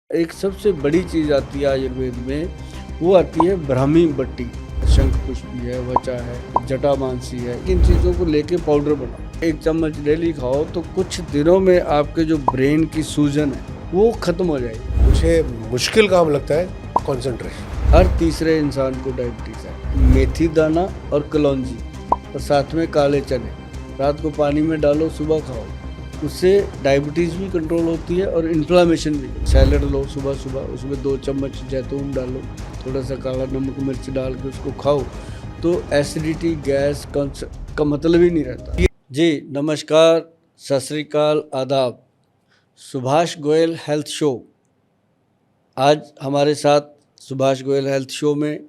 एक सबसे बड़ी चीज़ आती है आयुर्वेद में, वो आती है ब्राह्मी बट्टी। शंख पुष्पी है, वचा है, जटामांसी है, इन चीज़ों को लेके पाउडर बनाओ। 1 चम्मच डेली खाओ तो कुछ दिनों में आपके जो ब्रेन की सूजन है वो खत्म हो जाएगी। मुझे मुश्किल काम लगता है कंसंट्रेशन। हर तीसरे इंसान को डायबिटीज़ है। मेथी दाना और कलौंजी और साथ में काले चने रात को पानी में डालो, सुबह खाओ। उससे डायबिटीज़ भी कंट्रोल होती है और इन्फ्लामेशन भी। सैलड लो सुबह सुबह, उसमें 2 चम्मच जैतून डालो, थोड़ा सा काला नमक मिर्च डाल के उसको खाओ तो एसिडिटी गैस का मतलब ही नहीं रहता। जी नमस्कार, सत श्री अकाल, आदाब। Subhash Goyal health show. आज हमारे साथ सुभाष गोयल हेल्थ शो में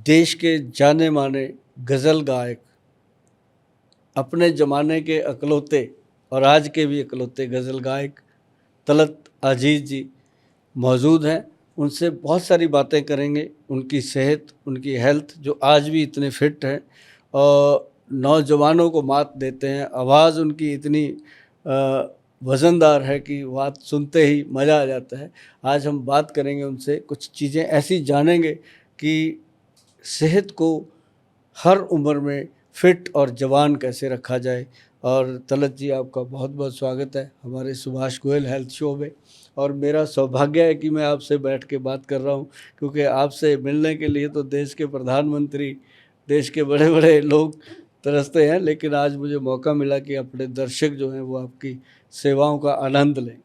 देश के जाने माने गज़ल गायक, अपने ज़माने के अकलौते और आज के भी अकलौते गज़ल गायक तलत अजीज़ जी मौजूद हैं। उनसे बहुत सारी बातें करेंगे, उनकी सेहत, उनकी हेल्थ जो आज भी इतने फिट हैं और नौजवानों को मात देते हैं। आवाज़ उनकी इतनी वज़नदार है कि बात सुनते ही मज़ा आ जाता है। आज हम बात करेंगे उनसे, कुछ चीज़ें ऐसी जानेंगे कि सेहत को हर उम्र में फिट और जवान कैसे रखा जाए। और तलत जी, आपका बहुत बहुत स्वागत है हमारे सुभाष गोयल हेल्थ शो में। और मेरा सौभाग्य है कि मैं आपसे बैठ के बात कर रहा हूँ, क्योंकि आपसे मिलने के लिए तो देश के प्रधानमंत्री, देश के बड़े बड़े लोग तरसते हैं, लेकिन आज मुझे मौका मिला कि अपने दर्शक जो हैं वो आपकी सेवाओं का आनंद लें।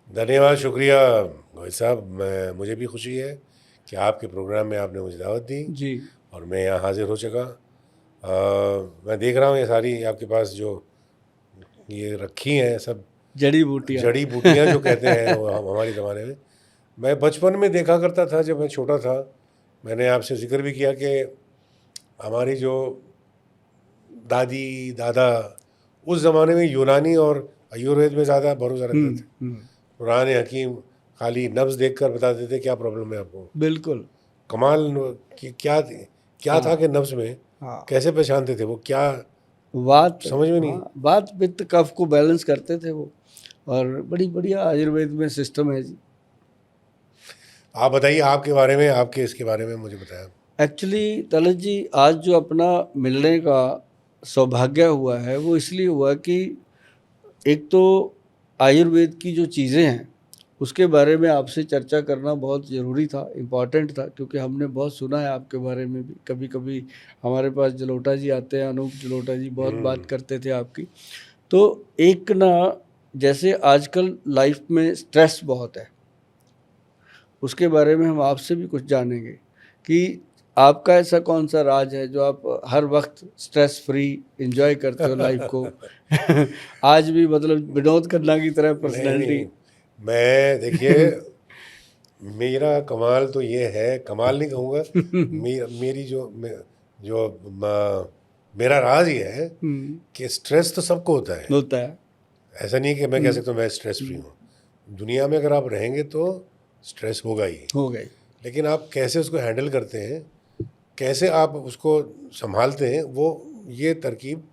धन्यवाद, शुक्रिया गोयल साहब। मुझे भी खुशी है कि आपके प्रोग्राम में आपने मुझे दावत दी जी और मैं यहाँ हाजिर हो चुका। मैं देख रहा हूँ ये सारी आपके पास जो ये रखी हैं सब जड़ी बूटियाँ। जड़ी बूटियाँ जो कहते हैं वो हमारे ज़माने में मैं बचपन में देखा करता था। जब मैं छोटा था, मैंने आपसे जिक्र भी किया कि हमारी जो दादी दादा उस ज़माने में यूनानी और आयुर्वेद में ज़्यादा भरोसा रखते थे। पुराने हकीम खाली नब्ज़ देखकर बता देते क्या प्रॉब्लम है आपको। बिल्कुल। कमाल कि क्या था कि नब्ज़ में हाँ, कैसे पहचानते थे वो, क्या वात, समझ में नहीं। हाँ, वात पित्त कफ को बैलेंस करते थे वो। और बड़ी बढ़िया आयुर्वेद में सिस्टम है जी। आप बताइए आपके बारे में, आपके इसके बारे में मुझे बताया। एक्चुअली तलत जी, आज जो अपना मिलने का सौभाग्य हुआ है वो इसलिए हुआ कि एक तो आयुर्वेद की जो चीज़ें हैं उसके बारे में आपसे चर्चा करना बहुत ज़रूरी था, इम्पॉर्टेंट था, क्योंकि हमने बहुत सुना है आपके बारे में भी। कभी कभी हमारे पास जलोटा जी आते हैं, अनूप जलोटा जी, बहुत बात करते थे आपकी। तो एक ना, जैसे आजकल लाइफ में स्ट्रेस बहुत है, उसके बारे में हम आपसे भी कुछ जानेंगे कि आपका ऐसा कौन सा राज है जो आप हर वक्त स्ट्रेस फ्री एंजॉय करते हो लाइफ को। आज भी मतलब विनोद खन्ना की तरह नहीं पर्सनैलिटी। नहीं, मैं देखिए मेरा कमाल तो ये है, कमाल नहीं कहूँगा, मेरी जो मेरा राज ये है कि स्ट्रेस तो सबको होता है। होता है। ऐसा नहीं है कि मैं कह सकता हूँ मैं स्ट्रेस फ्री हूँ। दुनिया में अगर आप रहेंगे तो स्ट्रेस होगा ही, हो गई। लेकिन आप कैसे उसको हैंडल करते हैं, कैसे आप उसको संभालते हैं, वो ये तरकीब।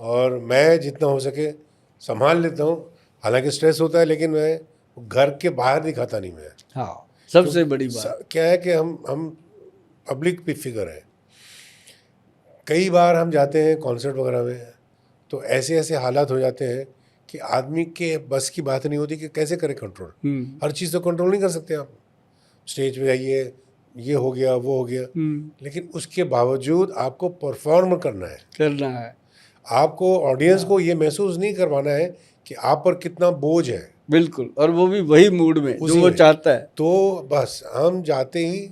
और मैं जितना हो सके संभाल लेता हूँ। हालांकि स्ट्रेस होता है, लेकिन मैं घर के बाहर दिखाता नहीं मैं। हाँ, सबसे बड़ी बात। क्या है कि हम पब्लिक फिगर है। कई बार हम जाते हैं कॉन्सर्ट वगैरह में, तो ऐसे ऐसे हालात हो जाते हैं कि आदमी के बस की बात नहीं होती कि कैसे करे कंट्रोल। हर चीज़ तो कंट्रोल नहीं कर सकते आप। स्टेज पे जाइए, ये हो गया वो हो गया, लेकिन उसके बावजूद आपको परफॉर्म करना है। आपको ऑडियंस को ये महसूस नहीं करवाना है कि आप पर कितना बोझ है। बिल्कुल, और वो भी वही मूड में जो वो चाहता है। तो बस हम जाते ही,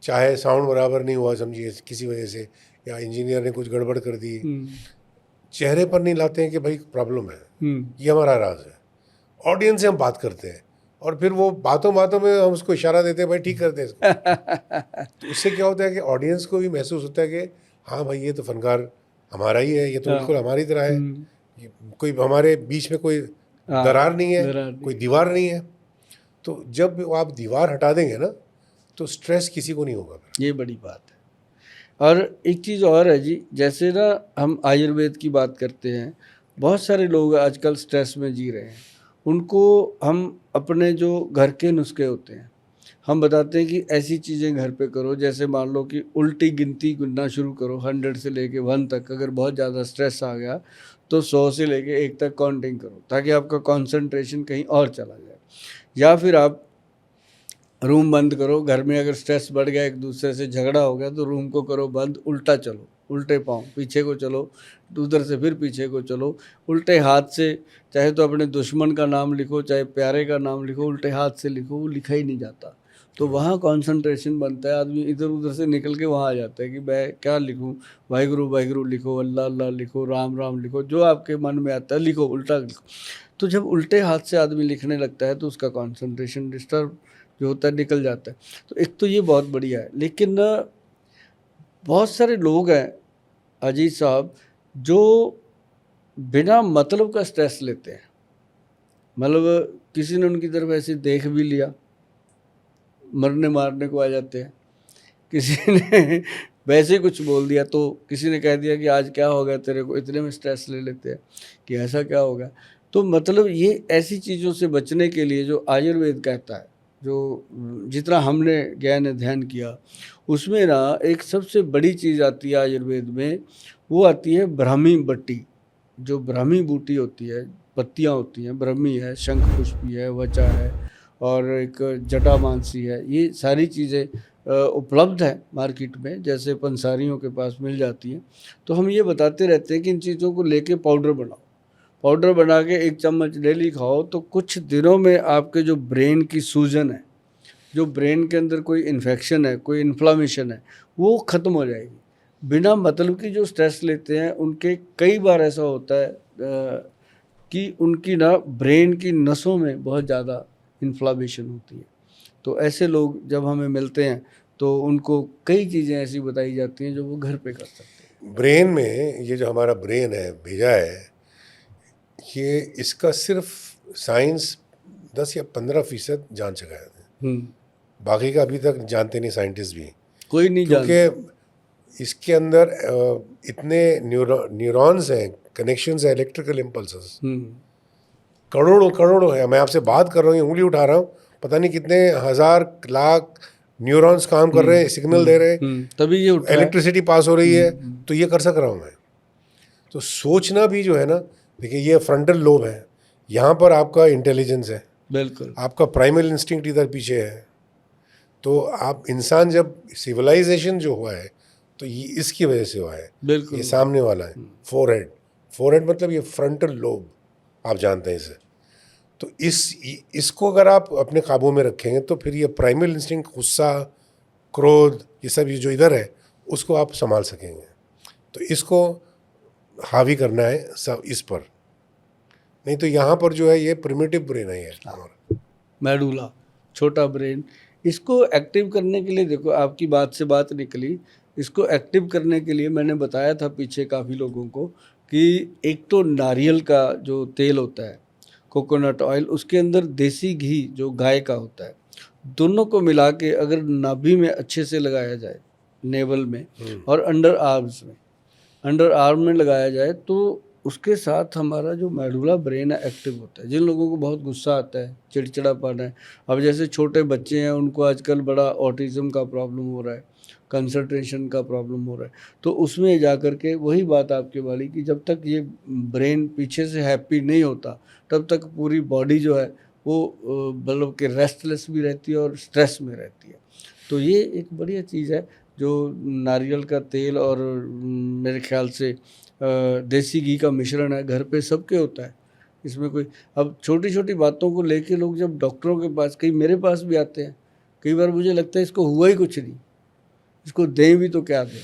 चाहे साउंड बराबर नहीं हुआ समझिए किसी वजह से, या इंजीनियर ने कुछ गड़बड़ कर दी, चेहरे पर नहीं लाते हैं कि भाई प्रॉब्लम है। ये हमारा राज है। ऑडियंस से हम बात करते हैं और फिर वो बातों बातों में हम उसको इशारा देते हैं भाई ठीक करते हैं इसको। तो उससे क्या होता है कि ऑडियंस को भी महसूस होता है कि हाँ भाई ये तो फनकार हमारा ही है, ये तो बिल्कुल हमारी तरह है, कोई हमारे बीच में कोई दरार नहीं है, कोई दीवार नहीं है। तो जब आप दीवार हटा देंगे ना तो स्ट्रेस किसी को नहीं होगा। ये बड़ी बात है। और एक चीज़ और है जी, जैसे ना हम आयुर्वेद की बात करते हैं, बहुत सारे लोग आजकल स्ट्रेस में जी रहे हैं उनको हम अपने जो घर के नुस्खे होते हैं हम बताते हैं कि ऐसी चीज़ें घर पे करो, जैसे मान लो कि उल्टी गिनती गिनना शुरू करो 100 से लेके 1 तक। अगर बहुत ज़्यादा स्ट्रेस आ गया तो 100 से लेके 1 तक काउंटिंग करो, ताकि आपका कंसंट्रेशन कहीं और चला जाए। या फिर आप रूम बंद करो, घर में अगर स्ट्रेस बढ़ गया, एक दूसरे से झगड़ा हो गया, तो रूम को करो बंद, उल्टा चलो, उल्टे पाँव पीछे को चलो, उधर से फिर पीछे को चलो, उल्टे हाथ से, चाहे तो अपने दुश्मन का नाम लिखो, चाहे प्यारे का नाम लिखो, उल्टे हाथ से लिखो, वो लिखा ही नहीं जाता। तो वहाँ कंसंट्रेशन बनता है, आदमी इधर उधर से निकल के वहाँ आ जाता है कि मैं क्या लिखूँ, वाहिगुरु वाहिगुरु लिखो, अल्लाह अल्लाह लिखो, राम राम लिखो, जो आपके मन में आता है लिखो, उल्टा लिखो। तो जब उल्टे हाथ से आदमी लिखने लगता है तो उसका कंसंट्रेशन डिस्टर्ब जो होता है निकल जाता है। तो एक तो ये बहुत बढ़िया है, लेकिन बहुत सारे लोग हैं अजीत साहब जो बिना मतलब का स्ट्रेस लेते हैं। मतलब किसी ने उनकी तरफ ऐसे देख भी लिया, मरने मारने को आ जाते हैं। किसी ने वैसे ही कुछ बोल दिया, तो किसी ने कह दिया कि आज क्या हो गया तेरे को, इतने में स्ट्रेस ले लेते हैं कि ऐसा क्या होगा। तो मतलब ये ऐसी चीज़ों से बचने के लिए जो आयुर्वेद कहता है, जो जितना हमने ज्ञान अध्ययन किया, उसमें ना एक सबसे बड़ी चीज़ आती है आयुर्वेद में, वो आती है ब्राह्मी बट्टी। जो ब्राह्मी बूटी होती है, पत्तियाँ होती हैं, ब्रह्मी है, शंख पुष्पी है, वचा है, और एक जटामानसी है। ये सारी चीज़ें उपलब्ध है मार्केट में, जैसे पंसारियों के पास मिल जाती हैं। तो हम ये बताते रहते हैं कि इन चीज़ों को लेके पाउडर बनाओ, पाउडर बना के 1 चम्मच डेली खाओ, तो कुछ दिनों में आपके जो ब्रेन की सूजन है, जो ब्रेन के अंदर कोई इन्फेक्शन है, कोई इन्फ्लामेशन है, वो ख़त्म हो जाएगी। बिना मतलब की जो स्ट्रेस लेते हैं उनके कई बार ऐसा होता है कि उनकी ना ब्रेन की नसों में बहुत ज़्यादा इन्फ्लामेशन होती है। तो ऐसे लोग जब हमें मिलते हैं तो उनको कई चीज़ें ऐसी बताई जाती हैं जो वो घर पे कर सकते हैं। ब्रेन में ये जो हमारा ब्रेन है भेजा है, ये इसका सिर्फ साइंस 10 या 15% जान चुका है। बाकी का अभी तक जानते नहीं साइंटिस्ट भी, कोई नहीं जानता। क्योंकि इसके अंदर इतने न्यूरॉन्स हैं, कनेक्शंस हैं, इलेक्ट्रिकल इम्पल्सेस करोड़ों करोड़ों है। मैं आपसे बात कर रहा हूँ, उंगली उठा रहा हूँ, पता नहीं कितने हजार लाख न्यूरॉन्स काम कर रहे हैं, सिग्नल दे रहे हैं, तभी ये उठ रहा है। इलेक्ट्रिसिटी पास हो रही है, तो ये कर सक रहा हूँ मैं। तो सोचना भी जो है ना, देखिए ये फ्रंटल लोब है, यहाँ पर आपका इंटेलिजेंस है, बिल्कुल आपका प्राइमरी इंस्टिंक्ट इधर पीछे है। तो आप इंसान जब सिविलाइजेशन जो हुआ है तो ये इसकी वजह से हुआ है। बिल्कुल ये सामने वाला है फोरहेड, फोरहेड मतलब ये फ्रंटल लोब, आप जानते हैं इसे। तो इसको अगर आप अपने काबू में रखेंगे तो फिर ये प्राइमरी इंस्टिंक्ट, गुस्सा, क्रोध, ये सब ये जो इधर है उसको आप संभाल सकेंगे। तो इसको हावी करना है सब इस पर, नहीं तो यहाँ पर जो है ये प्रिमिटिव ब्रेन है ये हमारा मेडुला, छोटा ब्रेन। इसको एक्टिव करने के लिए, देखो आपकी बात से बात निकली, इसको एक्टिव करने के लिए मैंने बताया था पीछे काफ़ी लोगों को कि एक तो नारियल का जो तेल होता है, कोकोनट ऑयल, उसके अंदर देसी घी जो गाय का होता है, दोनों को मिला के अगर नाभि में अच्छे से लगाया जाए, नेवल में और अंडर आर्म्स में, अंडर आर्म में लगाया जाए, तो उसके साथ हमारा जो मेडुला ब्रेन है एक्टिव होता है। जिन लोगों को बहुत गुस्सा आता है, चिड़चिड़ापन है, अब जैसे छोटे बच्चे हैं उनको आजकल बड़ा ऑटिज़म का प्रॉब्लम हो रहा है, कंसंट्रेशन का प्रॉब्लम हो रहा है, तो उसमें जा कर के वही बात आपके वाली कि जब तक ये ब्रेन पीछे से हैप्पी नहीं होता तब तक पूरी बॉडी जो है वो मतलब कि रेस्टलेस भी रहती है और स्ट्रेस में रहती है। तो ये एक बढ़िया चीज़ है जो नारियल का तेल और मेरे ख्याल से देसी घी का मिश्रण है, घर पे सबके होता है। इसमें कोई, अब छोटी छोटी बातों को लेके लोग जब डॉक्टरों के पास, कई मेरे पास भी आते हैं, कई बार मुझे लगता है इसको हुआ ही कुछ नहीं, इसको दें भी तो क्या दें,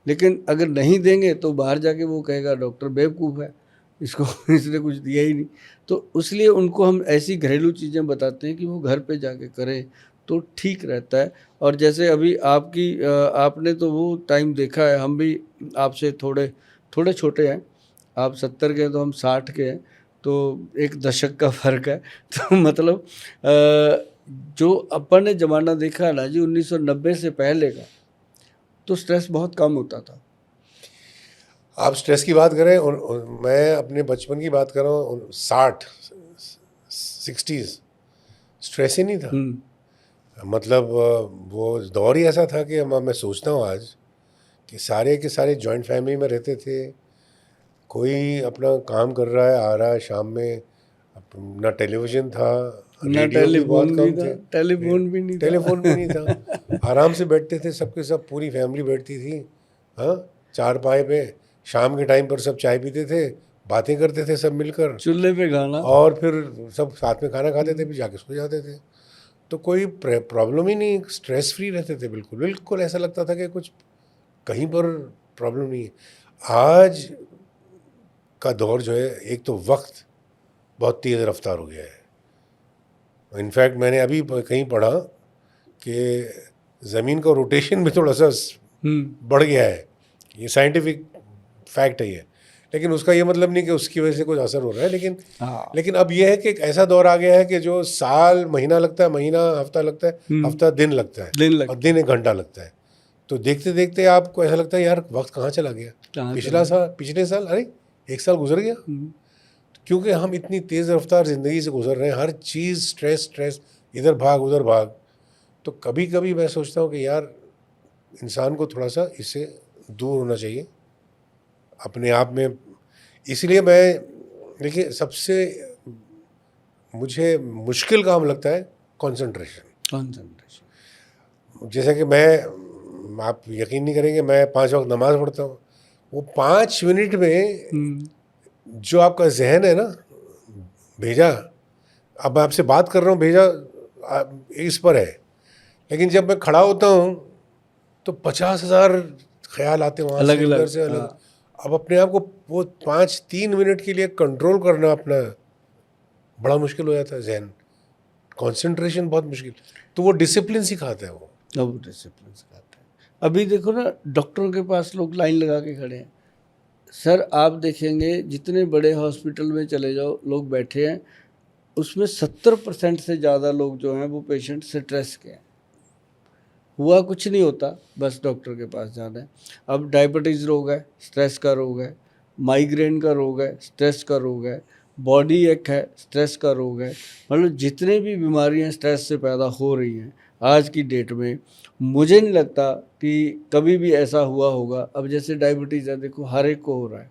लेकिन अगर नहीं देंगे तो बाहर जाके वो कहेगा डॉक्टर बेवकूफ़ है, इसको इसने कुछ दिया ही नहीं। तो इसलिए उनको हम ऐसी घरेलू चीज़ें बताते हैं कि वो घर पे जाके करें तो ठीक रहता है। और जैसे अभी आपने तो वो टाइम देखा है, हम भी आपसे थोड़े थोड़े छोटे हैं, आप 70 के हैं तो हम 60 के हैं, तो 1 दशक का फ़र्क है। तो मतलब जो अपन ने ज़माना देखा है ना जी 1990 से पहले का, तो स्ट्रेस बहुत कम होता था। आप स्ट्रेस की बात करें और मैं अपने बचपन की बात कर रहा हूँ, 60s, स्ट्रेस ही नहीं था। मतलब वो दौर ही ऐसा था कि मैं सोचता हूँ आज कि सारे के सारे जॉइंट फैमिली में रहते थे, कोई अपना काम कर रहा है, आ रहा है शाम में, ना टेलीविज़न था, ना रेडियो भी बहुत टेलीफोन भी कम था, थे, टेलीफोन भी नहीं था। टेलीफोन भी नहीं था। आराम से बैठते थे सबके सब, पूरी फैमिली बैठती थी, हाँ, चारपाई पे, शाम के टाइम पर सब चाय पीते थे, बातें करते थे सब मिलकर, चूल्हे पे खाना। और फिर सब साथ में खाना खाते थे, फिर जाके सो जाते थे। तो कोई प्रॉब्लम ही नहीं, स्ट्रेस फ्री रहते थे, बिल्कुल बिल्कुल ऐसा लगता था कि कुछ कहीं पर प्रॉब्लम नहीं है। आज का दौर जो है, एक तो वक्त बहुत तेज़ रफ्तार हो गया है। इनफैक्ट मैंने अभी कहीं पढ़ा कि ज़मीन का रोटेशन भी थोड़ा सा बढ़ गया है। ये साइंटिफिक फैक्ट है ये, लेकिन उसका ये मतलब नहीं कि उसकी वजह से कुछ असर हो रहा है। लेकिन अब ये है कि एक ऐसा दौर आ गया है कि जो साल महीना लगता है, महीना हफ्ता लगता है, हफ्ता दिन लगता है, और दिन 1 घंटा लगता है। तो देखते देखते आपको ऐसा लगता है यार वक्त कहाँ चला गया। पिछले साल अरे 1 साल गुजर गया, क्योंकि हम इतनी तेज़ रफ्तार ज़िंदगी से गुजर रहे हैं, हर चीज़ स्ट्रेस, इधर भाग उधर भाग। तो कभी कभी मैं सोचता हूँ कि यार इंसान को थोड़ा सा इससे दूर होना चाहिए अपने आप में। इसलिए मैं, देखिए, सबसे मुझे मुश्किल काम लगता है कंसंट्रेशन। जैसे कि आप यकीन नहीं करेंगे, मैं 5 वक्त नमाज पढ़ता हूँ, वो 5 मिनट में जो आपका जहन है ना भेजा, अब मैं आपसे बात कर रहा हूँ, भेजा इस पर है, लेकिन जब मैं खड़ा होता हूँ तो 50,000 ख्याल आते हैं वहाँ से, उधर से अलग। अब अपने आप को वो 3 मिनट के लिए कंट्रोल करना अपना बड़ा मुश्किल हो जाता है। जहन कंसंट्रेशन बहुत मुश्किल। तो वो डिसिप्लिन सिखाता है, वो डिसिप्लिन सिखाता है। अभी देखो ना, डॉक्टरों के पास लोग लाइन लगा के खड़े हैं। सर आप देखेंगे जितने बड़े हॉस्पिटल में चले जाओ, लोग बैठे हैं, उसमें 70% से ज़्यादा लोग जो हैं वो पेशेंट स्ट्रेस के हैं। हुआ कुछ नहीं होता, बस डॉक्टर के पास जाना है। अब डायबिटीज़ रोग है, स्ट्रेस का रोग है, माइग्रेन का रोग है, स्ट्रेस का रोग है, बॉडी एक है, स्ट्रेस का रोग है। मतलब जितने भी बीमारियां स्ट्रेस से पैदा हो रही हैं आज की डेट में, मुझे नहीं लगता कि कभी भी ऐसा हुआ होगा। अब जैसे डायबिटीज़ है, देखो हर एक को हो रहा है,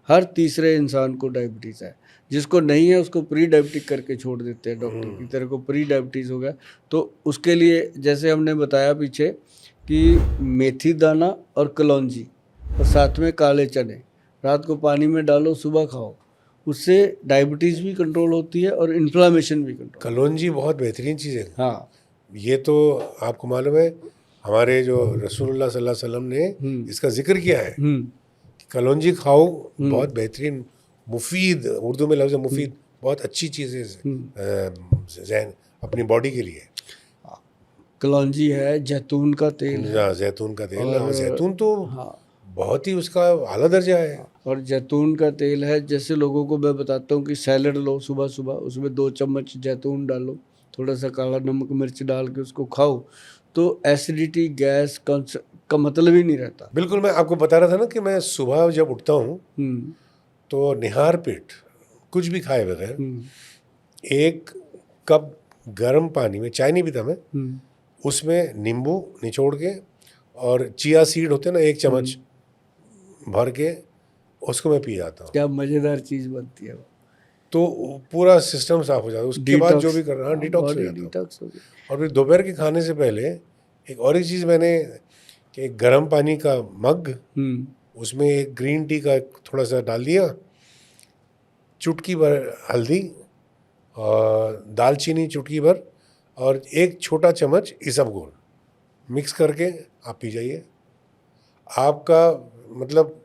हर तीसरे इंसान को डायबिटीज़ है। जिसको नहीं है उसको प्री डायबिटिक करके छोड़ देते हैं डॉक्टर की तरह को, प्री डायबिटीज़ हो गया। तो उसके लिए जैसे हमने बताया पीछे कि मेथी दाना और कलौंजी और साथ में काले चने रात को पानी में डालो, सुबह खाओ, उससे डायबिटीज़ भी कंट्रोल होती है और इन्फ्लामेशन भी कंट्रोल। कलौंजी बहुत बेहतरीन चीज़ है। हाँ, ये तो आपको मालूम है, हमारे जो रसूलुल्लाह सल्लल्लाहु अलैहि वसल्लम ने इसका जिक्र किया है, कलौंजी खाओ, बहुत बेहतरीन, मुफीद, उर्दू में लफ्ज़ है मुफीद, बहुत अच्छी चीज़ है जहन अपनी बॉडी के लिए। कलौंजी है, जैतून का तेल है, जैतून का तेल, जैतून तो बहुत ही उसका आला दर्जा है। और जैतून का तेल है, जैसे लोगों को मैं बताता हूँ कि सैलड लो सुबह सुबह, उसमें 2 चम्मच जैतून डालो, थोड़ा सा काला नमक मिर्च डाल के उसको खाओ, तो एसिडिटी गैस का मतलब ही नहीं रहता। बिल्कुल, मैं आपको बता रहा था ना कि मैं सुबह जब उठता हूँ तो निहार पेट, कुछ भी खाए बगैर, 1 कप गर्म पानी में, चाय नहीं पीता मैं, उसमें नींबू निचोड़ के और चिया सीड होते हैं ना, 1 चम्मच भर के उसको मैं पी जाता हूँ। क्या मज़ेदार चीज़ बनती है वो। तो पूरा सिस्टम साफ हो जाता है। उसके बाद जो भी कर रहा है डिटॉक्स हो जाता है। और फिर दोपहर के खाने से पहले एक और एक चीज़ मैंने, कि एक गर्म पानी का मग, उसमें 1 ग्रीन टी का थोड़ा सा डाल दिया, चुटकी भर हल्दी और दालचीनी चुटकी भर, और 1 छोटा चम्मच इसबगोल मिक्स करके आप पी जाइए। आपका मतलब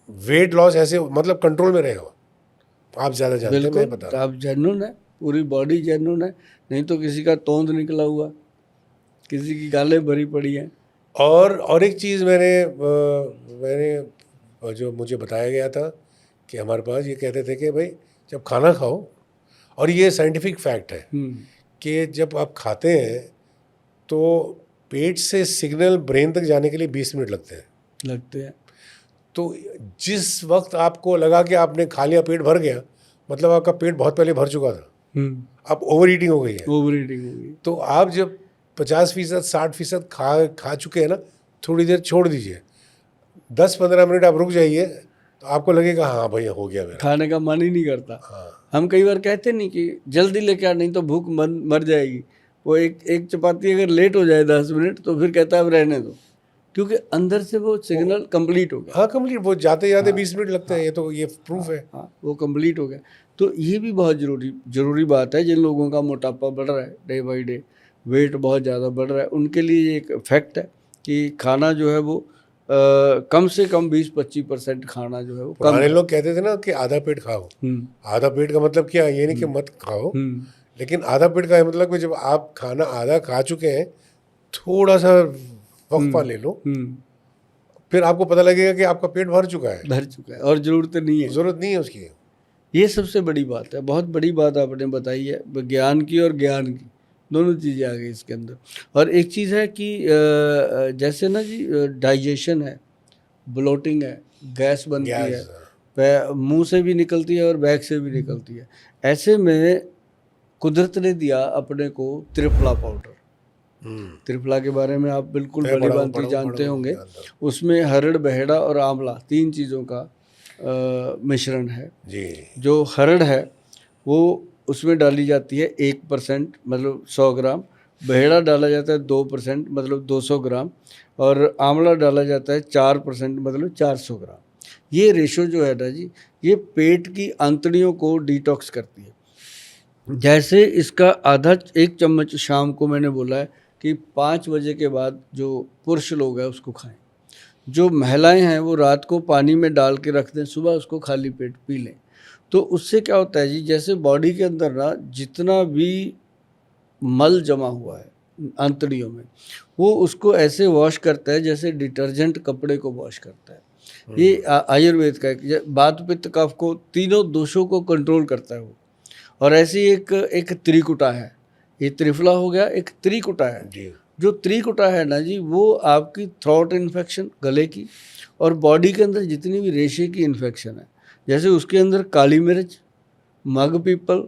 वेट लॉस ऐसे मतलब कंट्रोल में रहेगा। आप ज़्यादा जानते हैं, मैं बता रहा हूँ। आप जेन्युइन है, पूरी बॉडी जेन्युइन है, नहीं तो किसी का तोंद निकला हुआ, किसी की गालें भरी पड़ी हैं। और एक चीज़ मैंने जो मुझे बताया गया था कि हमारे पास ये कहते थे कि भाई जब खाना खाओ, और ये साइंटिफिक फैक्ट है कि जब आप खाते हैं तो पेट से सिग्नल ब्रेन तक जाने के लिए 20 मिनट लगते हैं। तो जिस वक्त आपको लगा कि आपने खा लिया, पेट भर गया, मतलब आपका पेट बहुत पहले भर चुका था। अब ओवर ईटिंग हो गई है। ओवर ईटिंग हो गई। तो आप जब 50% 60% खा चुके हैं ना, थोड़ी देर छोड़ दीजिए, 10-15 मिनट आप रुक जाइए, तो आपको लगेगा हाँ भाई हो गया मेरा। खाने का मन ही नहीं करता। हाँ। हम कई बार कहते नहीं कि जल्दी लेके आ, नहीं तो भूख मर जाएगी। वो एक चपाती अगर लेट हो जाए 10 मिनट तो फिर कहता है अब रहने दो, क्योंकि अंदर से वो सिग्नल कंप्लीट हो गया। हाँ कंप्लीट, वो जाते जाते 20 मिनट लगते हैं, ये प्रूफ है। हाँ, वो कंप्लीट हो गया। तो ये भी बहुत जरूरी बात है। जिन लोगों का मोटापा बढ़ रहा है डे बाई डे, वेट बहुत ज़्यादा बढ़ रहा है, उनके लिए ये एक फैक्ट है कि खाना जो है वो कम से कम 20-25% खाना जो है वो कम पुराने लोग कहते थे ना कि आधा पेट खाओ। हम्म, आधा पेट का मतलब क्या है, ये नहीं कि मत खाओ, लेकिन आधा पेट का मतलब कि जब आप खाना आधा खा चुके हैं, थोड़ा सा वक्फा ले लो, फिर आपको पता लगेगा कि आपका पेट भर चुका है और ज़रूरत नहीं है, जरूरत नहीं है उसकी। ये सबसे बड़ी बात है। बहुत बड़ी बात आपने बताई है, विज्ञान की और ज्ञान की, दोनों चीज़ें आ गई इसके अंदर। और एक चीज़ है कि जैसे ना जी डाइजेशन है, ब्लोटिंग है, गैस बनती है, मुंह से भी निकलती है और बैक से भी निकलती है। ऐसे में कुदरत ने दिया अपने को त्रिफला पाउडर। त्रिफला के बारे में आप बिल्कुल भली भांति जानते होंगे। उसमें हरड़, बहेड़ा और आंवला 3 चीज़ों का मिश्रण है जी। जो हरड़ है वो उसमें डाली जाती है 1% मतलब 100 ग्राम, बहेड़ा डाला जाता है 2% मतलब 200 ग्राम, और आंवला डाला जाता है 4% मतलब 400 ग्राम। ये रेशो जो है ना जी, ये पेट की आंतड़ियों को डिटॉक्स करती है। जैसे इसका आधा 1 चम्मच शाम को मैंने बोला है कि 5 बजे के बाद जो पुरुष लोग हैं उसको खाएं। जो महिलाएं हैं वो रात को पानी में डाल के रख दें, सुबह उसको खाली पेट पी लें। तो उससे क्या होता है जी, जैसे बॉडी के अंदर ना जितना भी मल जमा हुआ है आंतड़ियों में, वो उसको ऐसे वॉश करता है जैसे डिटर्जेंट कपड़े को वॉश करता है। ये आयुर्वेद का एक वात पित्त कफ को, तीनों दोषों को कंट्रोल करता है वो। और ऐसी एक त्रिकुटा है, ये त्रिफला हो गया, एक त्रिकुटा है जी। जो त्रिकुटा है ना जी, वो आपकी थ्रोट इन्फेक्शन, गले की, और बॉडी के अंदर जितनी भी रेशे की इन्फेक्शन है, जैसे उसके अंदर काली मिर्च, मग पीपल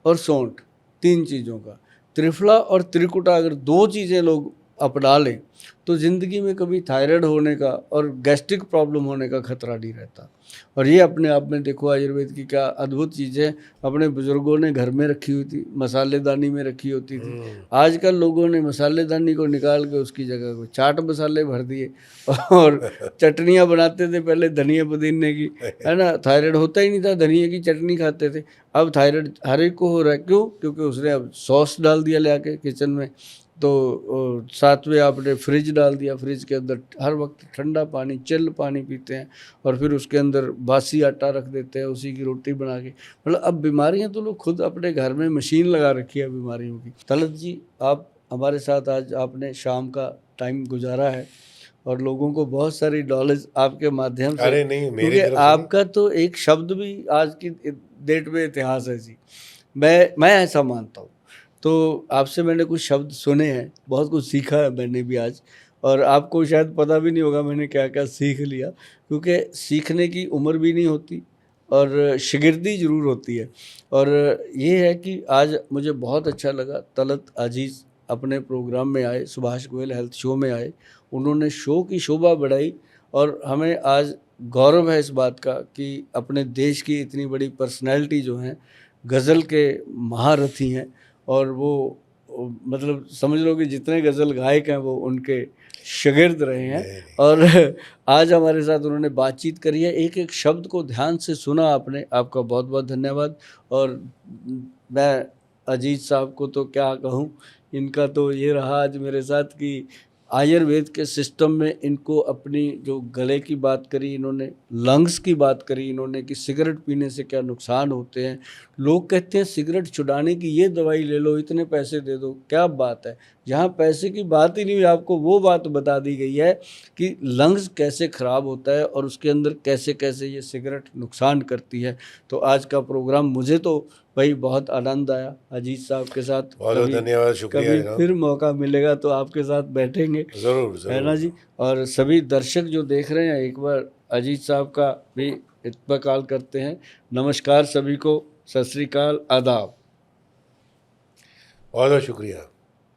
और सौंठ, 3 चीज़ों का त्रिफला और त्रिकुटा अगर 2 चीज़ें लोग अपना लें तो ज़िंदगी में कभी थायराइड होने का और गैस्ट्रिक प्रॉब्लम होने का खतरा नहीं रहता। और ये अपने आप में देखो आयुर्वेद की क्या अद्भुत चीज़ें अपने बुजुर्गों ने घर में रखी हुई थी, मसालेदानी में रखी होती थी। आजकल लोगों ने मसालेदानी को निकाल के उसकी जगह को चाट मसाले भर दिए और चटनियाँ बनाते थे पहले धनिया पुदीने की, है ना। थायराइड होता ही नहीं था, धनिया की चटनी खाते थे। अब थायराइड हर एक को हो रहा है, क्यों? क्योंकि उसने अब सॉस डाल दिया ले आके किचन में, तो साथ में आपने फ्रिज डाल दिया, फ्रिज के अंदर हर वक्त ठंडा पानी, चिल्ड पानी पीते हैं, और फिर उसके अंदर बासी आटा रख देते हैं, उसी की रोटी बना के। मतलब अब बीमारियां तो लोग खुद अपने घर में मशीन लगा रखी है बीमारियों की। तलत जी, आप हमारे साथ आज आपने शाम का टाइम गुजारा है और लोगों को बहुत सारी नॉलेज आपके माध्यम से, अरे नहीं, मेरी तरफ से आपका तो एक शब्द भी आज की डेट में इतिहास है जी। मैं ऐसा मानता हूँ। तो आपसे मैंने कुछ शब्द सुने हैं, बहुत कुछ सीखा है मैंने भी आज, और आपको शायद पता भी नहीं होगा मैंने क्या क्या सीख लिया, क्योंकि सीखने की उम्र भी नहीं होती और शिगिर्दी ज़रूर होती है। और ये है कि आज मुझे बहुत अच्छा लगा, तलत अजीज़ अपने प्रोग्राम में आए, सुभाष गोयल हेल्थ शो में आए, उन्होंने शो की शोभा बढ़ाई, और हमें आज गौरव है इस बात का कि अपने देश की इतनी बड़ी पर्सनैलिटी जो हैं, गज़ल के महारथी हैं, और वो मतलब समझ लो कि जितने गज़ल गायक हैं वो उनके शागिर्द रहे हैं। और आज हमारे साथ उन्होंने बातचीत करी है, एक एक शब्द को ध्यान से सुना आपने, आपका बहुत बहुत धन्यवाद। और मैं अजीज साहब को तो क्या कहूँ, इनका तो ये रहा आज मेरे साथ कि आयुर्वेद के सिस्टम में इनको अपनी जो गले की बात करी इन्होंने, लंग्स की बात करी इन्होंने कि सिगरेट पीने से क्या नुकसान होते हैं। लोग कहते हैं सिगरेट छुड़ाने की ये दवाई ले लो, इतने पैसे दे दो, क्या बात है। जहाँ पैसे की बात ही नहीं हुई, आपको वो बात बता दी गई है कि लंग्स कैसे ख़राब होता है और उसके अंदर कैसे कैसे ये सिगरेट नुकसान करती है। तो आज का प्रोग्राम मुझे तो भाई बहुत आनंद आया अजीज साहब के साथ। बहुत धन्यवाद, शुक्रिया। कभी फिर मौका मिलेगा तो आपके साथ बैठेंगे, ज़रूर है ना जी। और सभी दर्शक जो देख रहे हैं, एक बार अजीज साहब का भी इत्तकाल करते हैं। नमस्कार सभी को, सत श्री अकाल, आदाब। बहुत बहुत शुक्रिया।